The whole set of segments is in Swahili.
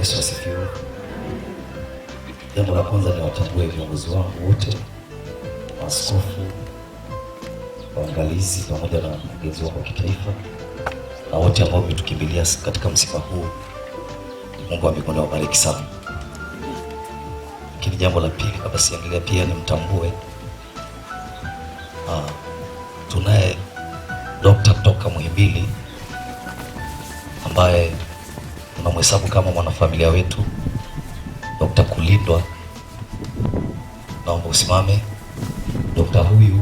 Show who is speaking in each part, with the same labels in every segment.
Speaker 1: Yesu asifiwe. Jambo la kwanza ni watambue viongozi wangu wote, maaskofu, waangalizi pamoja na mkurugenzi wangu wa kitaifa na wote ambao wametukimbilia katika msiba huu. Mungu wa mbinguni awabariki sana. Lakini jambo la pili, kabla siendelee, pia nimtambue tunaye Dr. kutoka Muhimbili ambaye tunamhesabu kama mwanafamilia wetu, Dr. Kulindwa. Naomba usimame. Dr. huyu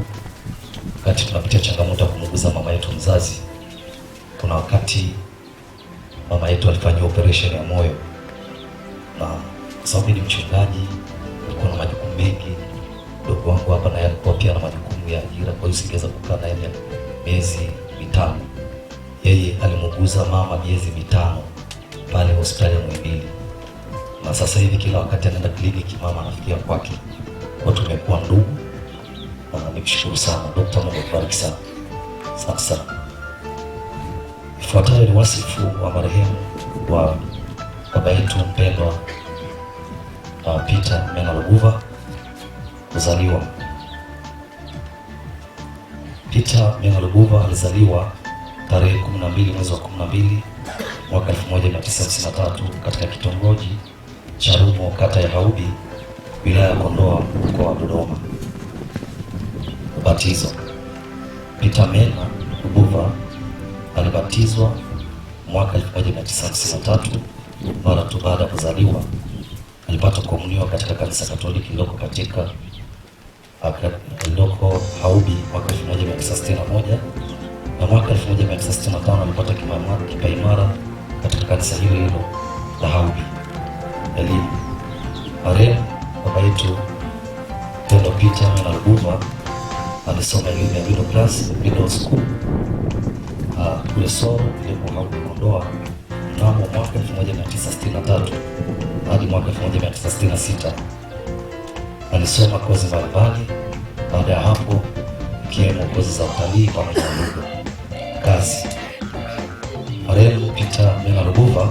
Speaker 1: wakati tunapitia changamoto ya kumuuguza mama yetu mzazi, kuna wakati mama yetu alifanyia operation ya moyo, na kwa sababu ni mchungaji alikuwa na majukumu mengi, ndugu wangu hapa naye alikuwa pia na majukumu ya ajira, kwa hiyo singeweza kukaa naye miezi mitano. Yeye alimuuguza mama miezi mitano pale hospitali ya Muhimbili, na sasa hivi kila wakati anaenda kliniki mama anafikia kwake. Kwa tumekuwa ndugu, na nimshukuru sana Dr. Mungu akubariki sana. Sasa ifuatayo ni wasifu wa marehemu wa baba yetu mpendwa Peter Mena Lubuva. Kuzaliwa. Peter Mena Lubuva alizaliwa tarehe 12 mwezi wa 12 mwaka 1953 katika kitongoji cha Rumo, kata ya Haubi, wilaya ya Kondoa, mkoa wa Dodoma. Ubatizo. Peter Mena Lubuva alibatizwa mwaka 1953. Mara tu baada ya kuzaliwa alipata kukomuniwa katika kanisa Katoliki lililoko Haubi mwaka 1961, na mwaka 1965 alipata kipaimara katika kanisa hilo la Haubi. Elimu. Marehemu baba yetu mpendwa Peter Mena Lubuva alisoma elimu ya middle school kule Soro ilipo Haubi Kondoa mnamo mwaka 1963 hadi mwaka 1966. Alisoma kozi mbalimbali. Baada ya hapo ikiwemo kozi za utalii pamoja na lugha. Kazi. Marehemu Peter Mena Lubuva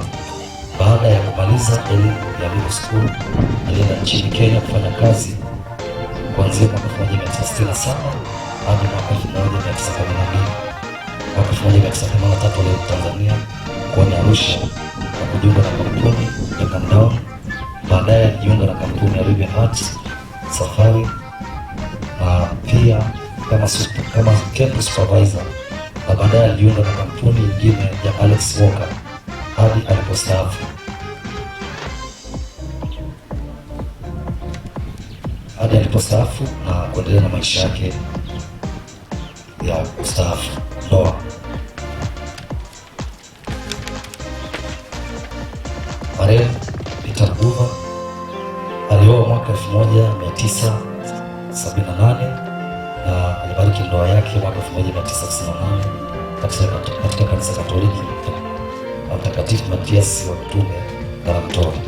Speaker 1: baada ya kumaliza elimu ya middle school alienda nchini Kenya kufanya kazi kuanzia mwaka 1967 hadi mwaka 1982. Mwaka 1983 alirudi Tanzania mkoani Arusha na kujiunga na kampuni ya Camdown. Baadaye alijiunga na kampuni ya Ruby Heart Safari na pia kama camp supervisor, na baadaye alijiunga na kampuni nyingine ya Alex Walker hadi alipostaafu. Na kuendelea na maisha yake ya kustaafu. Ndoa. Marehemu Peter Lubuva alioa mwaka 1978 na alibariki ndoa yake mwaka 1998 katika kanisa Katoliki la Mtakatifu Matiasi wa Mtume Ngaramtoni.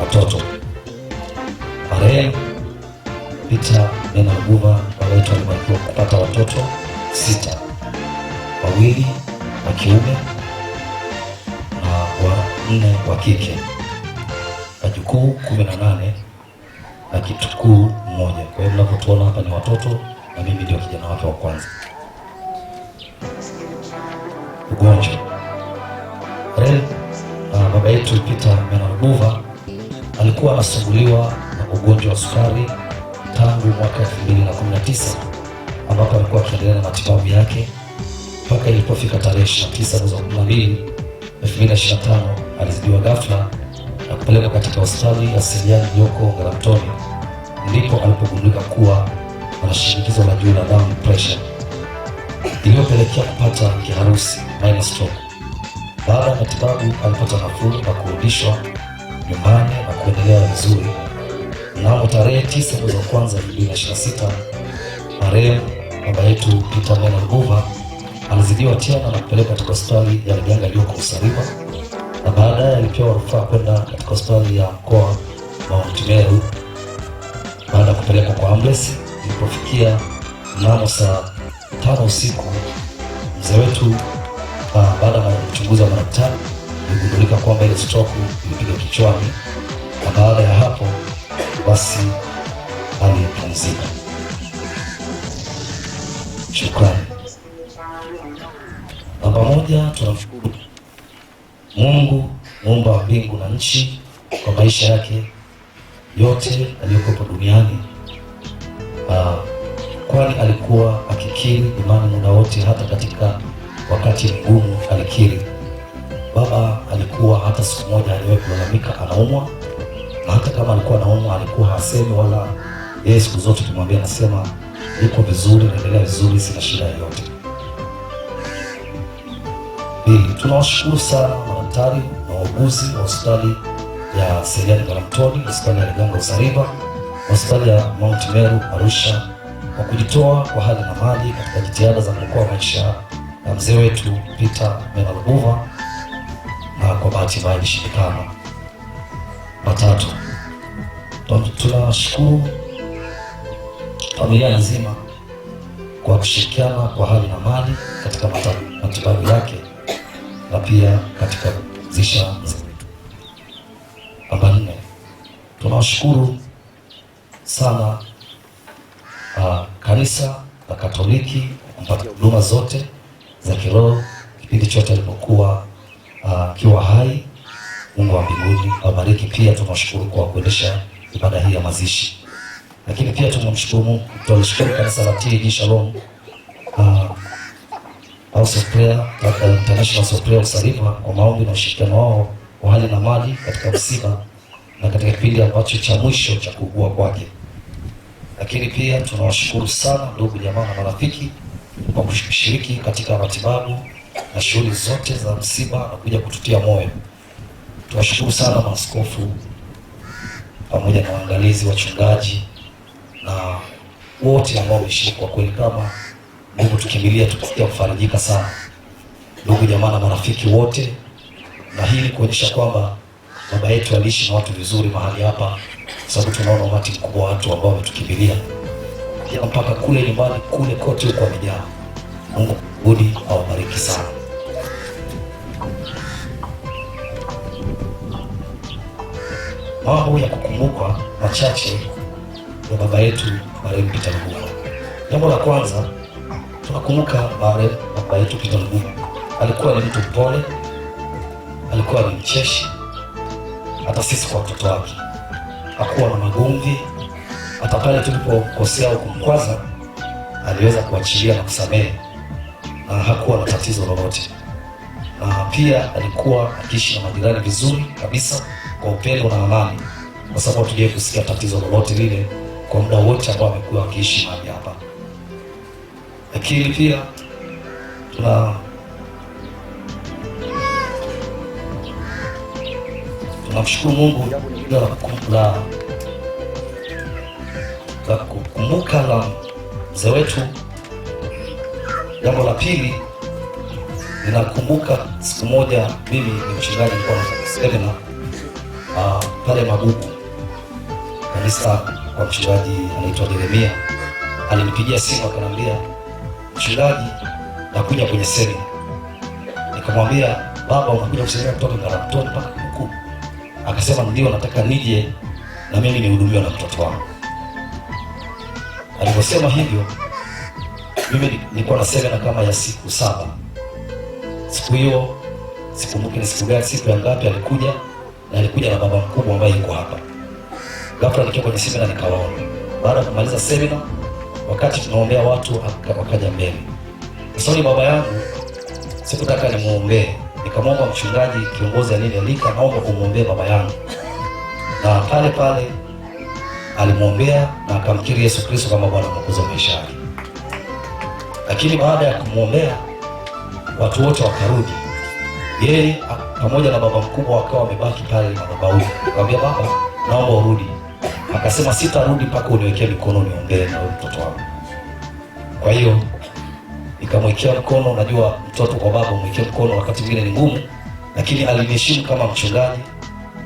Speaker 1: Watoto. Marehemu Peter Mena Lubuva baba yetu alibarikiwa kupata watoto 6, 2 wa kiume na 4 wa kike, wajukuu 18 na kitukuu 1. Kwa hiyo mnapotuona hapa ni watoto na mimi ndio kijana wake wa kwanza. Ugonjwa. Baba yetu Peter Mena Lubuva alikuwa anasumbuliwa na ugonjwa wa sukari tangu mwaka 2019, ambapo alikuwa akiendelea na matibabu yake mpaka ilipofika tarehe 29 mwezi wa 12 2025 alizidiwa ghafla na kupelekwa katika hospitali ya Seliani iliyoko Ngaramtoni, ndipo alipogundulika kuwa ana shinikizo la juu la damu, pressure, iliyopelekea kupata kiharusi, minor stroke. Baada ya matibabu alipata nafuu na kurudishwa nyumbani na kuendelea vizuri. Mnamo tarehe 9 mwezi wa kwanza 2026 marehemu baba yetu Peter Mena Lubuva alizidiwa tena na kupelekwa katika hospitali ya Liganga iliyoko Usariva, na baadaye alipewa rufaa kwenda katika hospitali ya mkoa Mount Meru. Baada ya kupelekwa kwa ambulance, ilipofikia mnamo saa 5 usiku, mzee wetu baada ya uchunguzi wa madaktari iligundulika kwamba ile stroke ilipiga kichwani, na baada ya hapo basi alipumzika. Shukrani. Namba moja, tunamshukuru Mungu muumba wa mbingu na nchi kwa maisha yake yote aliyokuwepo duniani, kwani alikuwa akikiri imani muda wote, hata katika wakati mgumu alikiri. Baba alikuwa hata siku moja aliwahi kulalamika anaumwa, na hata kama alikuwa anaumwa alikuwa hasemi, wala yeye siku zote tumwambia, anasema niko vizuri, naendelea vizuri, sina shida yoyote. Pili, tunawashukuru sana madaktari na wauguzi wa hospitali ya Seliani Ngaramtoni, hospitali ya Liganga Usariva, hospitali ya Mount Meru Arusha, kwa kujitoa kwa hali na mali katika jitihada za kuokoa maisha ya mzee wetu Peter Mena Lubuva, na kwa bahati mbaya ilishindikana. Watatu, tunashukuru familia nzima kwa kushirikiana kwa hali na mali katika matibabu yake na pia katika kuzisha mzee wetu. Namba 4, tunashukuru sana kanisa la Katoliki kumpatia huduma zote za kiroho kipindi chote alipokuwa akiwa hai. Mungu wa mbinguni awabariki. Pia tunashukuru kwa kuendesha ibada hii ya mazishi, lakini pia tunamshukuru Mungu, tunashukuru kanisa la TAG Shalom House of Prayer, International House of Prayer Usariva kwa maombi na ushirikiano wao wa hali na mali katika msiba na katika kipindi ambacho cha mwisho cha kuugua kwake. Lakini pia tunawashukuru sana ndugu jamaa na marafiki kwa kushiriki katika matibabu na shughuli zote za msiba na kuja kututia moyo. Tunashukuru sana maaskofu pamoja na waangalizi, wachungaji na wote ambao wameshiriki. Kwa kweli kama Mungu tukimbilia, tutasikia kufarijika sana, ndugu jamaa na marafiki wote, na hili kuonyesha kwamba baba yetu aliishi na watu vizuri mahali hapa, kwa sababu tunaona umati mkubwa wa watu ambao wametukimbilia mpaka kule nyumbani, kule kote huko wamejaa. Mungu budi awabariki sana. Mambo ya kukumbuka machache ya baba yetu marehemu Peter Lubuva. Jambo la kwanza, tunakumbuka marehemu baba yetu Peter Lubuva alikuwa ni mtu mpole, alikuwa ni mcheshi, hata sisi kwa watoto wake hakuwa na magomvi. Hata pale tulipokosea au kumkwaza aliweza kuachilia na kusamehe, na hakuwa na tatizo lolote. Na pia alikuwa akiishi na majirani vizuri kabisa kwa upendo na amani, kwa sababu hatujawahi kusikia tatizo lolote lile kwa muda wote ambao amekuwa akiishi mahali hapa. Lakini pia tunamshukuru Mungu la kukumbuka la mzee wetu. Jambo la pili, ninakumbuka siku moja mimi ni mchungaji, nilikuwa nafanya semina pale Magugu, kanisa kwa mchungaji anaitwa Jeremia. Alinipigia simu akaniambia, mchungaji, nakuja kwenye semina. Nikamwambia, baba, unakuja kusemea kutoka Ngaramtoni mpaka huku? Akasema ndio, nataka nije na mimi nihudumiwe na mtoto wangu. Aliposema hivyo, mimi nilikuwa na semina kama ya siku 7. Siku hiyo sikumbuki ni siku gani, siku ya ngapi alikuja, na alikuja na baba mkubwa ambaye yuko hapa. Ghafla nikiwa kwenye semina nikawaona. Baada ya kumaliza semina, wakati tunaombea watu wakaja mbele. Sasa baba yangu sikutaka nimuombee, nikamwomba mchungaji kiongozi alinialika, naomba kumuombea baba yangu. Na pale pale alimuombea na akamkiri Yesu Kristo kama Bwana Mwokozi wa maisha yake. Lakini baada ya kumuombea watu wote wakarudi, yeye pamoja na baba mkubwa wakawa wamebaki pale na baba huyu. Akamwambia, baba, naomba urudi. Akasema, sitarudi mpaka uniwekee mikono niombee na mtoto wangu. Kwa hiyo nikamwekea mkono. Unajua mtoto kwa baba umwekea mkono wakati mwingine ni ngumu, lakini aliniheshimu kama mchungaji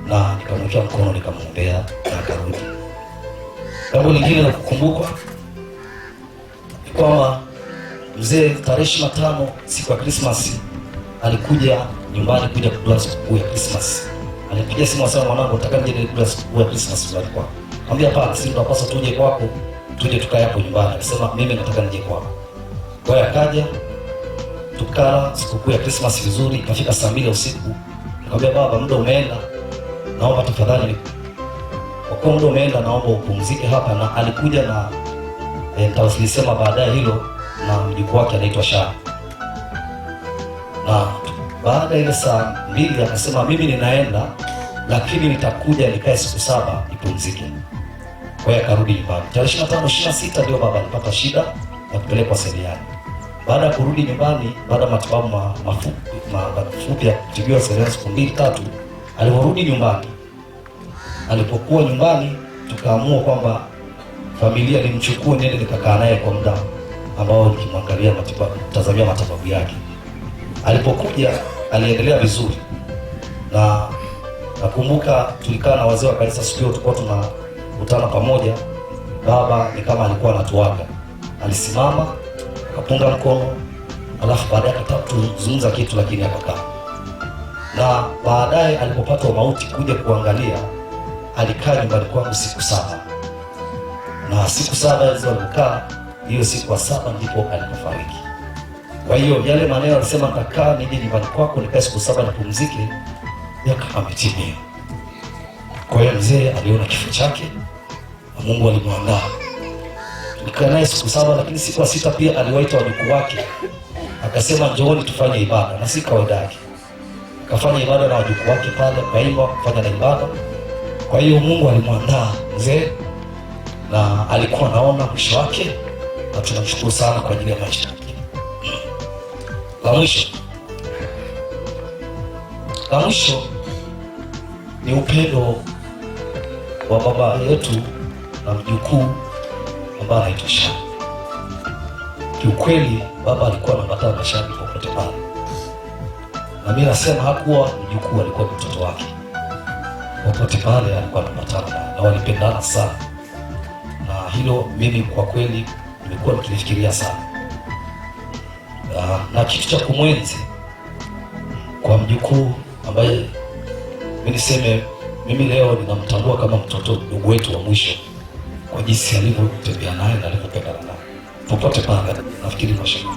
Speaker 1: na nikamwekea mkono, nikamwombea na akarudi. Jambo lingine la kukumbukwa ni kwamba mzee tarehe 25 siku ya Krismasi alikuja nyumbani kuja kula sikukuu ya Christmas. Alipigia simu asema, mwanangu nataka nije kula sikukuu ya Christmas nyumbani kwako. Mwambia hapana, sisi tunapaswa tuje kwako, tuje tukae hapo nyumbani. Akasema mimi nataka nije kwako. Kwa hiyo akaja tukala sikukuu ya Christmas vizuri. Ikafika saa 2 usiku, nikamwambia baba, muda umeenda, naomba tafadhali, kwa kuwa muda umeenda, naomba upumzike hapa. Na alikuja na nitawasilisema baadaye hilo, na mjukuu wake anaitwa Shah. Na baada ile saa 2 akasema mimi ninaenda, lakini nitakuja nikae siku 7 nipumzike. Kwa hiyo akarudi nyumbani. Tarehe 25 26 ndio baba alipata shida ya kupelekwa Seriani. Baada ya kurudi nyumbani, baada ya matibabu mafupi ya kutibiwa Seriani siku 2-3, aliporudi nyumbani, alipokuwa nyumbani, tukaamua kwamba familia nimchukue niende nikakaa naye kwa muda ambao nikimwangalia matibabu, tazamia matibabu yake. Alipokuja aliendelea vizuri, na nakumbuka tulikaa na wazee wa kanisa siku hiyo, tulikuwa tunakutana pamoja. Baba ni kama alikuwa anatuaga, alisimama akapunga mkono, alafu baadaye akataka kuzungumza kitu, lakini akakaa. Na baadaye alipopata mauti kuja kuangalia, alikaa nyumbani kwangu siku 7, na siku 7 hizo alikaa, hiyo siku ya 7 ndipo alipofariki. Kwa hiyo yale maneno alisema nitakaa nije nyumbani kwako nikae siku 7 nipumzike, yakawa yametimia. Kwa hiyo mzee aliona kifo chake na Mungu alimwandaa. Tulikaa naye siku 7, lakini siku ya 6 pia aliwaita wajukuu wake, akasema njooni tufanye ibada, na si kawaida yake. Akafanya ibada na wajukuu wake pale, kaimba kufanya na ibada. Kwa hiyo Mungu alimwandaa mzee na alikuwa anaona mwisho wake, na tunamshukuru sana kwa ajili ya maisha yake. La mwisho ni upendo wa baba yetu na mjukuu ambaye anaitwa Shah. Kiukweli baba alikuwa anapatana na Shah popote pale, na mimi nasema hakuwa mjukuu, alikuwa mtoto wake. Popote pale alikuwa anapatana na walipendana sana, na hilo mimi kwa kweli nimekuwa nikifikiria sana. Na kitu cha kumwenzi kwa mjukuu ambaye mimi niseme mimi leo ninamtambua kama mtoto ndugu wetu wa mwisho, kwa jinsi alivyotembea naye na alivyopendana naye. Popote pale nafikiri kwa shaka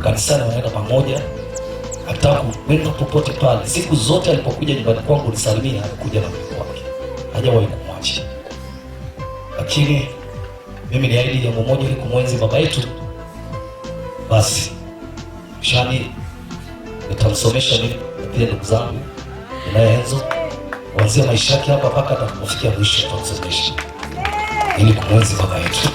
Speaker 1: kanisani wanaenda pamoja, hata kwenda popote pale. Siku zote alipokuja nyumbani kwangu nisalimia, alikuja na mjukuu wake, hajawahi kumwacha. Lakini mimi niahidi jambo moja, ili kumwenzi baba yetu, basi Shani nitamsomesha mimi pia ndugu zangu ninaye Enzo, kuanzia maisha yake hapa mpaka atakapofikia mwisho, tutamsomesha ili kumwenzi baba yetu.